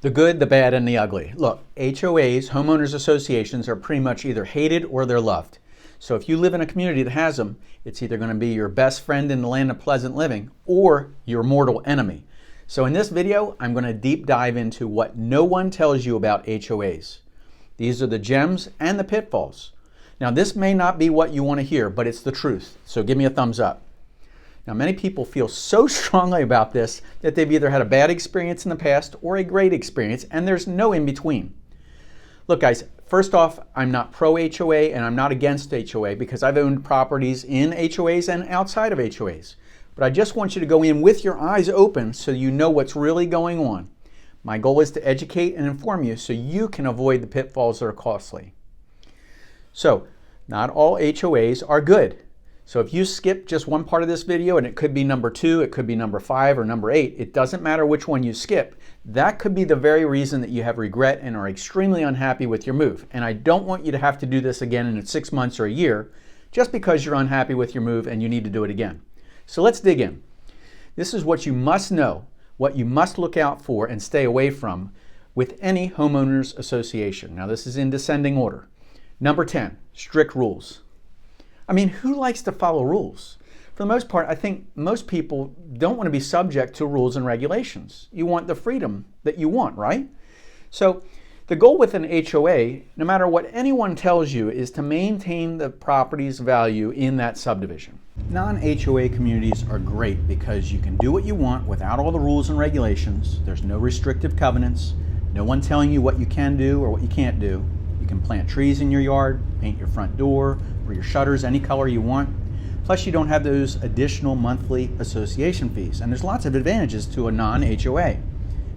The good, the bad, and the ugly. Look, HOAs, homeowners associations, are pretty much either hated or they're loved. So if you live in a community that has them, it's either going to be your best friend in the land of pleasant living or your mortal enemy. So in this video, I'm going to deep dive into what no one tells you about HOAs. These are the gems and the pitfalls. Now this may not be what you want to hear, but it's the truth. So give me a thumbs up. Now, many people feel so strongly about this that they've either had a bad experience in the past or a great experience, and there's no in between. Look, guys, first off, I'm not pro HOA and I'm not against HOA because I've owned properties in HOAs and outside of HOAs. But I just want you to go in with your eyes open so you know what's really going on. My goal is to educate and inform you so you can avoid the pitfalls that are costly. So, not all HOAs are good. So if you skip just one part of this video, and it could be number 2, it could be number 5, or number 8, it doesn't matter which one you skip. That could be the very reason that you have regret and are extremely unhappy with your move. And I don't want you to have to do this again in 6 months or a year, just because you're unhappy with your move and you need to do it again. So let's dig in. This is what you must know, what you must look out for and stay away from with any homeowners association. Now this is in descending order. Number 10, strict rules. I mean, who likes to follow rules? For the most part, I think most people don't want to be subject to rules and regulations. You want the freedom that you want, right? So the goal with an HOA, no matter what anyone tells you, is to maintain the property's value in that subdivision. Non-HOA communities are great because you can do what you want without all the rules and regulations. There's no restrictive covenants, no one telling you what you can do or what you can't do. You can plant trees in your yard, paint your front door, or your shutters any color you want. Plus you don't have those additional monthly association fees. And there's lots of advantages to a non-HOA.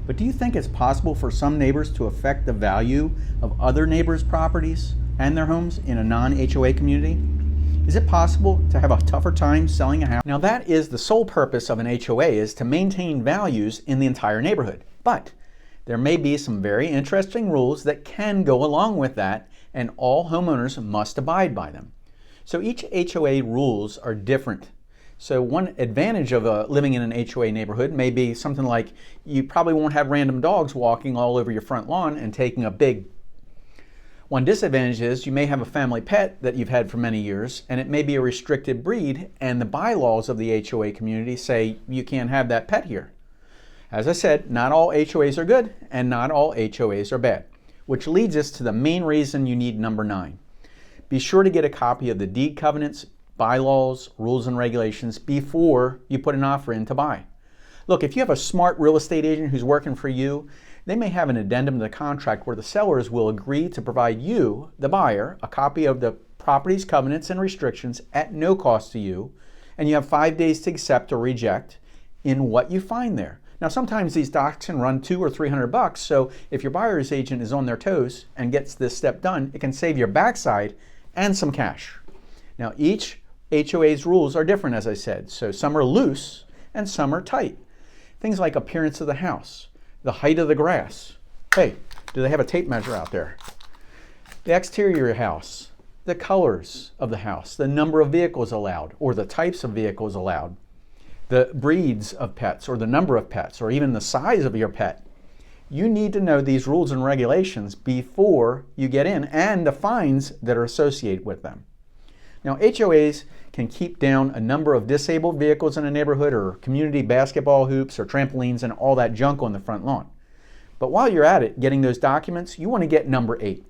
But do you think it's possible for some neighbors to affect the value of other neighbors' properties and their homes in a non-HOA community? Is it possible to have a tougher time selling a house? Now that is the sole purpose of an HOA, is to maintain values in the entire neighborhood. But there may be some very interesting rules that can go along with that, and all homeowners must abide by them. So each HOA rules are different. So one advantage of living in an HOA neighborhood may be something like you probably won't have random dogs walking all over your front lawn and taking a big. One disadvantage is you may have a family pet that you've had for many years, and it may be a restricted breed, and the bylaws of the HOA community say you can't have that pet here. As I said, not all HOAs are good and not all HOAs are bad, which leads us to the main reason you need number 9. Be sure to get a copy of the deed covenants, bylaws, rules and regulations before you put an offer in to buy. Look, if you have a smart real estate agent who's working for you, they may have an addendum to the contract where the sellers will agree to provide you, the buyer, a copy of the property's covenants and restrictions at no cost to you, and you have 5 days to accept or reject in what you find there. Now sometimes these docs can run $200 or $300, so if your buyer's agent is on their toes and gets this step done, it can save your backside and some cash. Now each HOA's rules are different, as I said, so some are loose and some are tight. Things like appearance of the house, the height of the grass. Hey, do they have a tape measure out there? The exterior of your house, the colors of the house, the number of vehicles allowed or the types of vehicles allowed, the breeds of pets or the number of pets or even the size of your pet. You need to know these rules and regulations before you get in and the fines that are associated with them. Now HOAs can keep down a number of disabled vehicles in a neighborhood or community basketball hoops or trampolines and all that junk on the front lawn. But while you're at it getting those documents, you want to get number 8,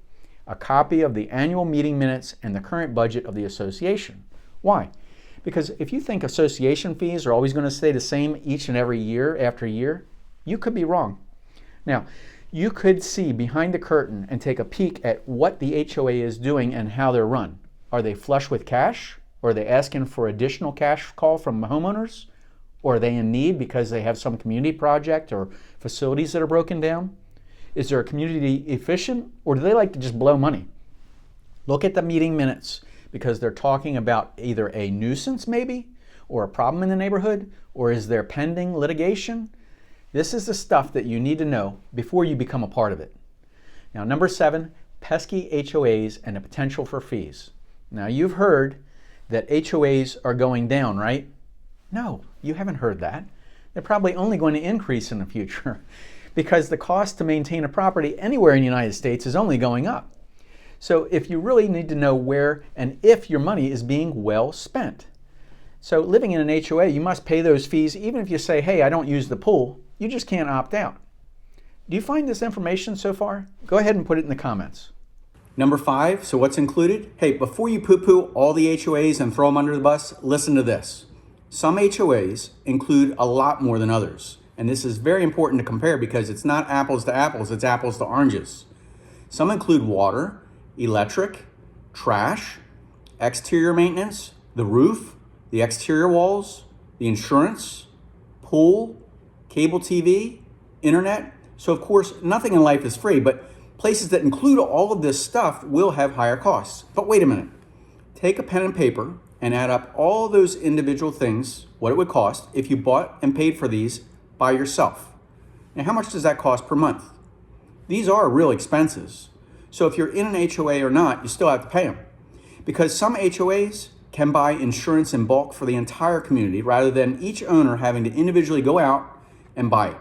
a copy of the annual meeting minutes and the current budget of the association. Why? Because if you think association fees are always going to stay the same each and every year after year, you could be wrong. Now, you could see behind the curtain and take a peek at what the HOA is doing and how they're run. Are they flush with cash? Or are they asking for additional cash call from homeowners? Or are they in need because they have some community project or facilities that are broken down? Is their community efficient, or do they like to just blow money? Look at the meeting minutes, because they're talking about either a nuisance maybe, or a problem in the neighborhood, or is there pending litigation? This is the stuff that you need to know before you become a part of it. Now number 7, pesky HOAs and the potential for fees. Now you've heard that HOAs are going down, right? No, you haven't heard that. They're probably only going to increase in the future. because the cost to maintain a property anywhere in the United States is only going up. So if you really need to know where and if your money is being well spent. So living in an HOA, you must pay those fees even if you say, hey, I don't use the pool. You just can't opt out. Do you find this information so far? Go ahead and put it in the comments. Number 5, so what's included? Hey, before you poo-poo all the HOAs and throw them under the bus, listen to this. Some HOAs include a lot more than others. And this is very important to compare because it's not apples to apples, it's apples to oranges. Some include water, electric, trash, exterior maintenance, the roof, the exterior walls, the insurance, pool, cable TV, internet. So of course, nothing in life is free, but places that include all of this stuff will have higher costs. But wait a minute. Take a pen and paper and add up all those individual things, what it would cost if you bought and paid for these by yourself. Now, how much does that cost per month? These are real expenses. So if you're in an HOA or not, you still have to pay them. Because some HOAs can buy insurance in bulk for the entire community rather than each owner having to individually go out and buy it.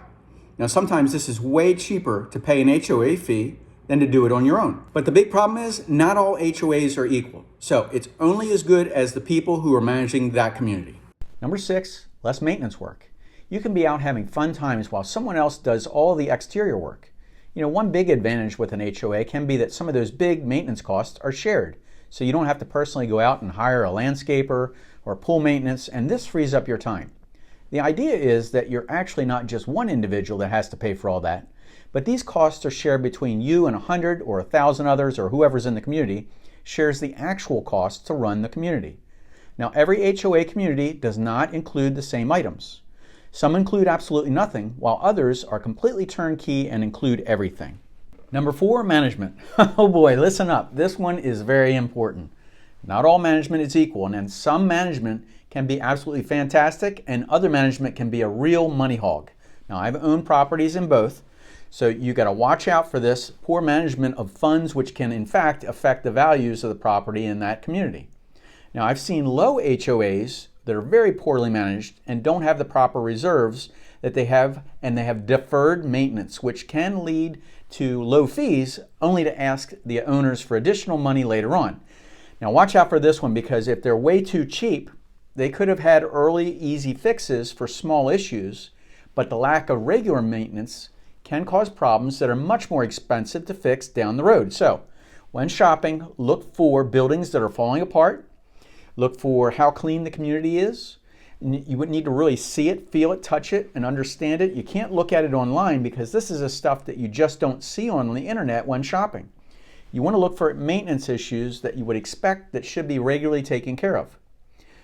Now, sometimes this is way cheaper to pay an HOA fee than to do it on your own. But the big problem is not all HOAs are equal. So it's only as good as the people who are managing that community. Number 6, less maintenance work. You can be out having fun times while someone else does all the exterior work. You know, one big advantage with an HOA can be that some of those big maintenance costs are shared. So you don't have to personally go out and hire a landscaper or pool maintenance, and this frees up your time. The idea is that you're actually not just one individual that has to pay for all that, but these costs are shared between you and 100 or 1,000 others or whoever's in the community shares the actual cost to run the community. Now, every HOA community does not include the same items. Some include absolutely nothing, while others are completely turnkey and include everything. Number 4, management. Oh boy, listen up. This one is very important. Not all management is equal, and some management can be absolutely fantastic, and other management can be a real money hog. Now, I've owned properties in both, so you got to watch out for this poor management of funds, which can in fact affect the values of the property in that community. Now, I've seen low HOAs that are very poorly managed and don't have the proper reserves that they have, and they have deferred maintenance, which can lead to low fees only to ask the owners for additional money later on. Now watch out for this one, because if they're way too cheap, they could have had early easy fixes for small issues, but the lack of regular maintenance can cause problems that are much more expensive to fix down the road. So when shopping, look for buildings that are falling apart. Look for how clean the community is. You would need to really see it, feel it, touch it, and understand it. You can't look at it online because this is a stuff that you just don't see on the internet when shopping. You want to look for maintenance issues that you would expect that should be regularly taken care of.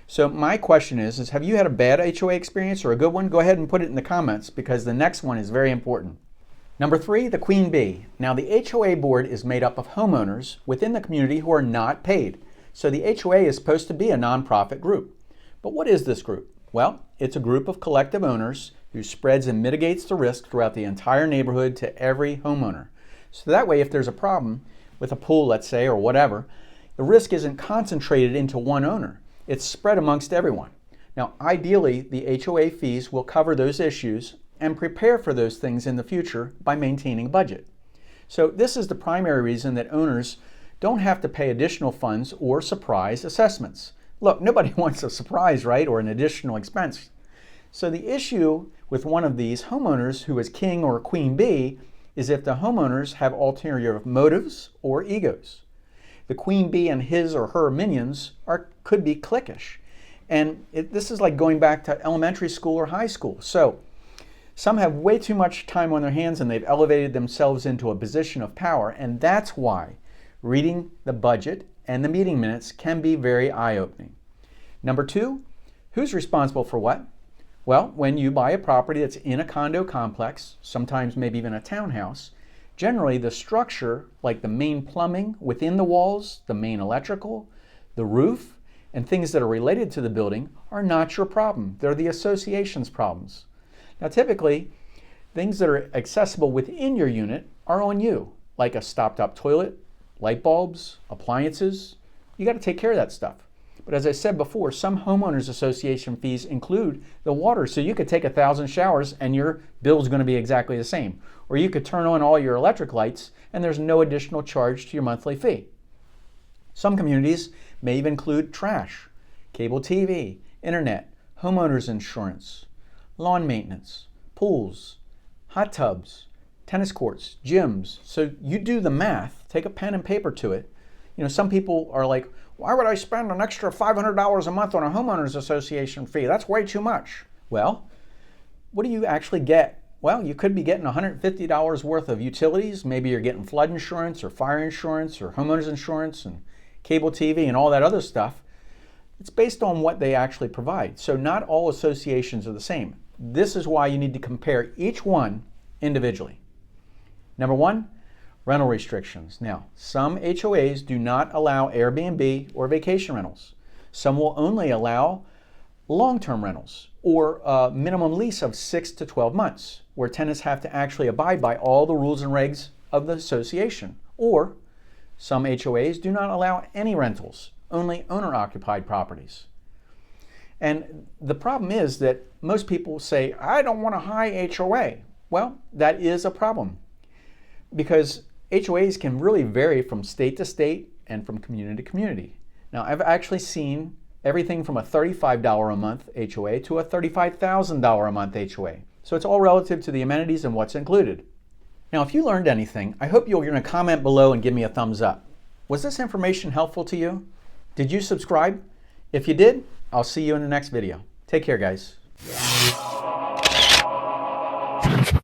So my question is have you had a bad HOA experience or a good one? Go ahead and put it in the comments, because the next one is very important. Number 3, the queen bee. Now the HOA board is made up of homeowners within the community who are not paid. So the HOA is supposed to be a nonprofit group. But what is this group? Well, it's a group of collective owners who spreads and mitigates the risk throughout the entire neighborhood to every homeowner. So that way, if there's a problem with a pool, let's say, or whatever, the risk isn't concentrated into one owner. It's spread amongst everyone. Now, ideally, the HOA fees will cover those issues and prepare for those things in the future by maintaining a budget. So this is the primary reason that owners don't have to pay additional funds or surprise assessments. Look, nobody wants a surprise, right, or an additional expense. So the issue with one of these homeowners who is king or queen bee is if the homeowners have ulterior motives or egos. The queen bee and his or her minions could be cliquish. And this is like going back to elementary school or high school. So some have way too much time on their hands and they've elevated themselves into a position of power, and that's why reading the budget and the meeting minutes can be very eye-opening. Number 2, who's responsible for what? Well, when you buy a property that's in a condo complex, sometimes maybe even a townhouse, generally the structure, like the main plumbing within the walls, the main electrical, the roof, and things that are related to the building are not your problem. They're the association's problems. Now typically, things that are accessible within your unit are on you, like a stopped-up toilet, light bulbs, appliances. You got to take care of that stuff. But as I said before, some homeowners association fees include the water, so you could take 1,000 showers and your bill is going to be exactly the same. Or you could turn on all your electric lights and there's no additional charge to your monthly fee. Some communities may even include trash, cable TV, internet, homeowners insurance, lawn maintenance, pools, hot tubs, tennis courts, gyms. So you do the math, take a pen and paper to it. You know, some people are like, why would I spend an extra $500 a month on a homeowners association fee? That's way too much. Well, what do you actually get? Well, you could be getting $150 worth of utilities. Maybe you're getting flood insurance or fire insurance or homeowners insurance and cable TV and all that other stuff. It's based on what they actually provide. So not all associations are the same. This is why you need to compare each one individually. Number one, rental restrictions. Now, some HOAs do not allow Airbnb or vacation rentals. Some will only allow long-term rentals or a minimum lease of 6 to 12 months, where tenants have to actually abide by all the rules and regs of the association. Or some HOAs do not allow any rentals, only owner-occupied properties. And the problem is that most people say, I don't want a high HOA. Well, that is a problem because HOAs can really vary from state to state and from community to community. Now, I've actually seen everything from a $35 a month HOA to a $35,000 a month HOA. So it's all relative to the amenities and what's included. Now, if you learned anything, I hope you're going to comment below and give me a thumbs up. Was this information helpful to you? Did you subscribe? If you did, I'll see you in the next video. Take care, guys.